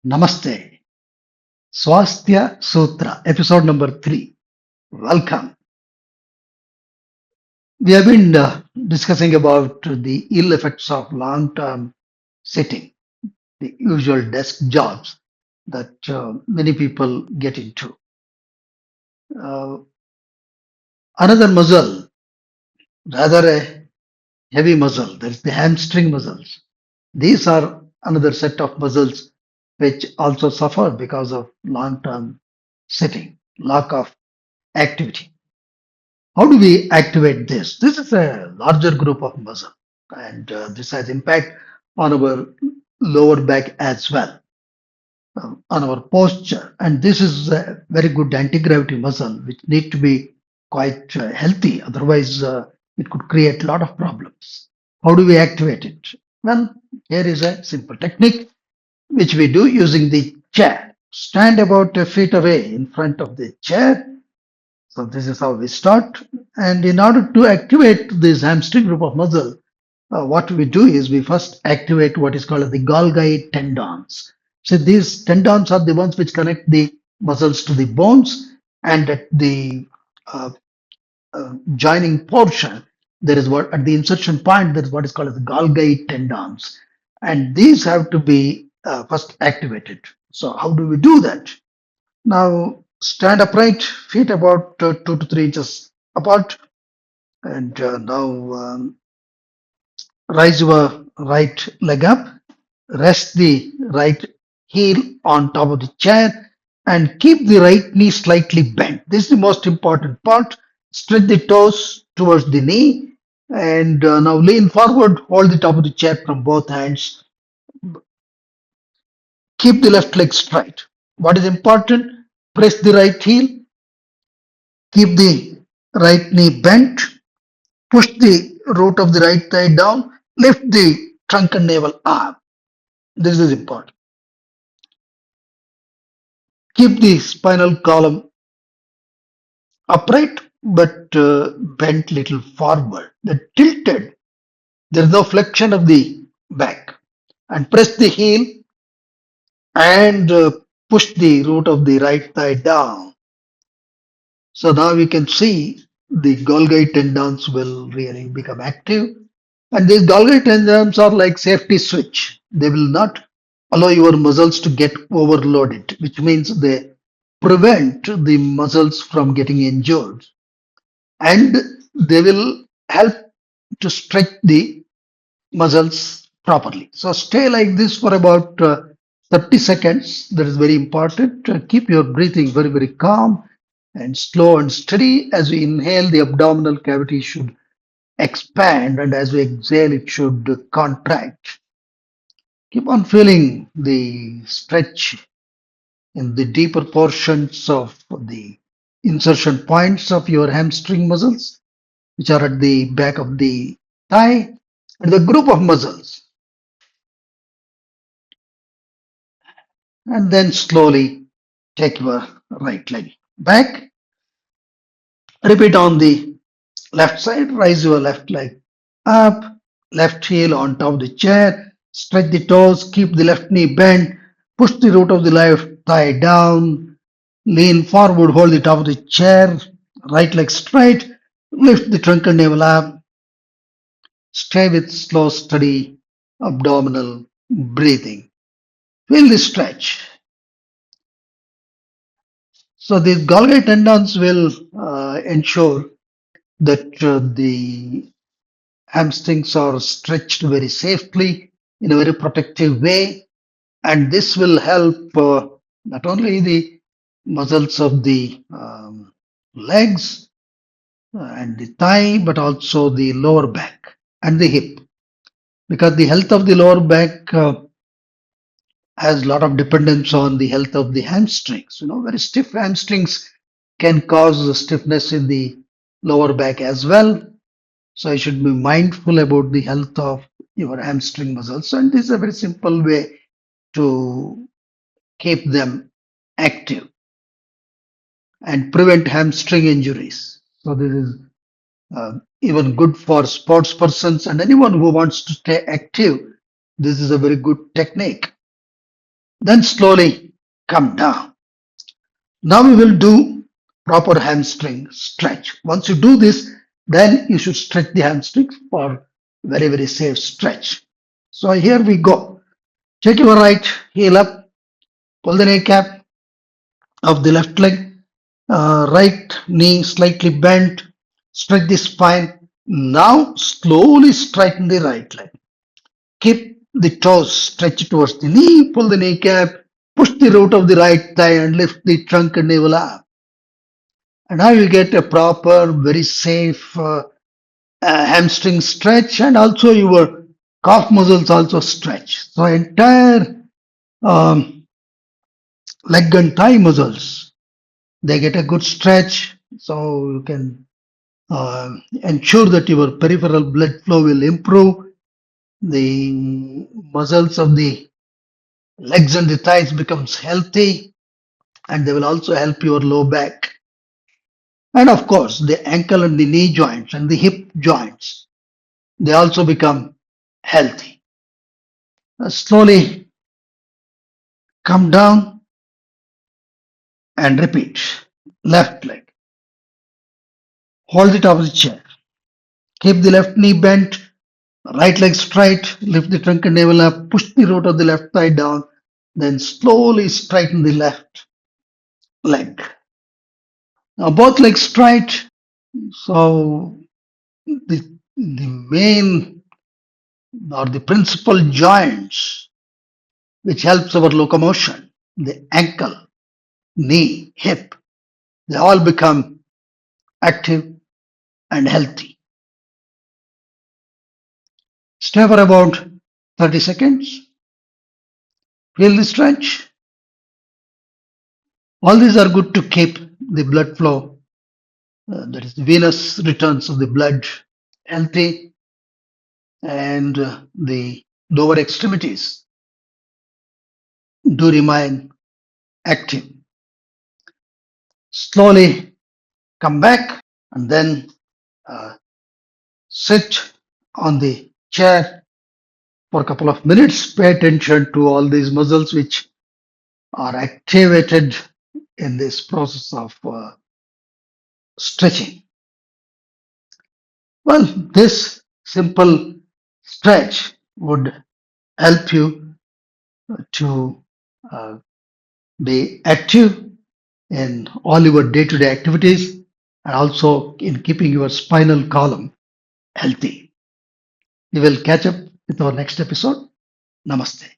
Namaste. Swasthya Sutra, episode number 3. Welcome. We have been discussing about the ill effects of long term sitting, the usual desk jobs that many people get into. Uh, Another muscle, rather a heavy muscle, that is the hamstring muscles. These are another set of muscles which also suffer because of long term sitting, lack of activity. How do we activate this? This is a larger group of muscle, and this has impact on our lower back as well, on our posture. And this is a very good anti-gravity muscle, which need to be quite healthy. Otherwise, it could create a lot of problems. How do we activate it? Well, here is a simple technique which we do using the chair. Stand about a feet away in front of the chair. So this is how we start. And in order to activate this hamstring group of muscle, what we do is we first activate what is called the Golgi tendons. So these tendons are the ones which connect the muscles to the bones, and at the uh, joining portion, there is what at the insertion point there is what is called as the Golgi tendons, and these have to be first activated. So how do we do that? Now stand upright, feet about 2 to 3 inches apart, and now rise your right leg up, rest the right heel on top of the chair, and keep the right knee slightly bent. This is the most important part. Stretch the toes towards the knee, and now lean forward, hold the top of the chair from both hands. Keep the left leg straight. What is important? Press the right heel, keep the right knee bent, push the root of the right thigh down, lift the trunk and navel up. This is important. Keep the spinal column upright but bent little forward. The tilted, there is no flexion of the back. And press the heel and push the root of the right thigh down. So now we can see the Golgi tendons will really become active. And these Golgi tendons are like safety switch. They will not allow your muscles to get overloaded, which means they prevent the muscles from getting injured, and they will help to stretch the muscles properly. So stay like this for about 30 seconds. That is very important. Keep your breathing very, very calm and slow and steady. As we inhale, the abdominal cavity should expand, and as we exhale, it should contract. Keep on feeling the stretch in the deeper portions of the insertion points of your hamstring muscles, which are at the back of the thigh, and the group of muscles. And then slowly take your right leg back. Repeat on the left side. Raise your left leg up, left heel on top of the chair. Stretch the toes, keep the left knee bent, push the root of the left thigh down, lean forward, hold the top of the chair, right leg straight, lift the trunk and navel up, stay with slow, steady abdominal breathing. Feel the stretch. So these Golgi tendons will ensure that the hamstrings are stretched very safely in a very protective way, and this will help not only the muscles of the legs and the thigh, but also the lower back and the hip, because the health of the lower back has a lot of dependence on the health of the hamstrings. Very stiff hamstrings can cause stiffness in the lower back as well. So you should be mindful about the health of your hamstring muscles. And this is a very simple way to keep them active and prevent hamstring injuries. So this is even good for sports persons and anyone who wants to stay active. This is a very good technique. Then slowly come down. Now we will do proper hamstring stretch. Once you do this, then you should stretch the hamstrings for very, very safe stretch. So here we go. Take your right heel up, pull the kneecap of the left leg, right knee slightly bent, stretch the spine. Now slowly straighten the right leg. Keep the toes stretched towards the knee, pull the kneecap, push the root of the right thigh and lift the trunk and navel up. And now you get a proper, very safe hamstring stretch, and also your calf muscles also stretch. So entire um, leg and thigh muscles, they get a good stretch. So you can ensure that your peripheral blood flow will improve. The muscles of the legs and the thighs becomes healthy, and they will also help your low back. And of course, the ankle and the knee joints and the hip joints, they also become healthy. Slowly come down and repeat. Left leg. Hold the top of the chair. Keep the left knee bent, right leg straight, lift the trunk and navel up, push the root of the left thigh down, then slowly straighten the left leg. Now both legs straight. So the main or the principal joints which helps our locomotion, the ankle, knee, hip, they all become active and healthy. Stay for about 30 seconds. Feel the stretch. All these are good to keep the blood flow, that is the venous returns of the blood healthy, and the lower extremities do remain active. Slowly come back and then uh, sit on the chair for a couple of minutes. Pay attention to all these muscles which are activated in this process of stretching. Well, this simple stretch would help you to uh, be active in all your day to day activities and also in keeping your spinal column healthy. We will catch up with our next episode. Namaste.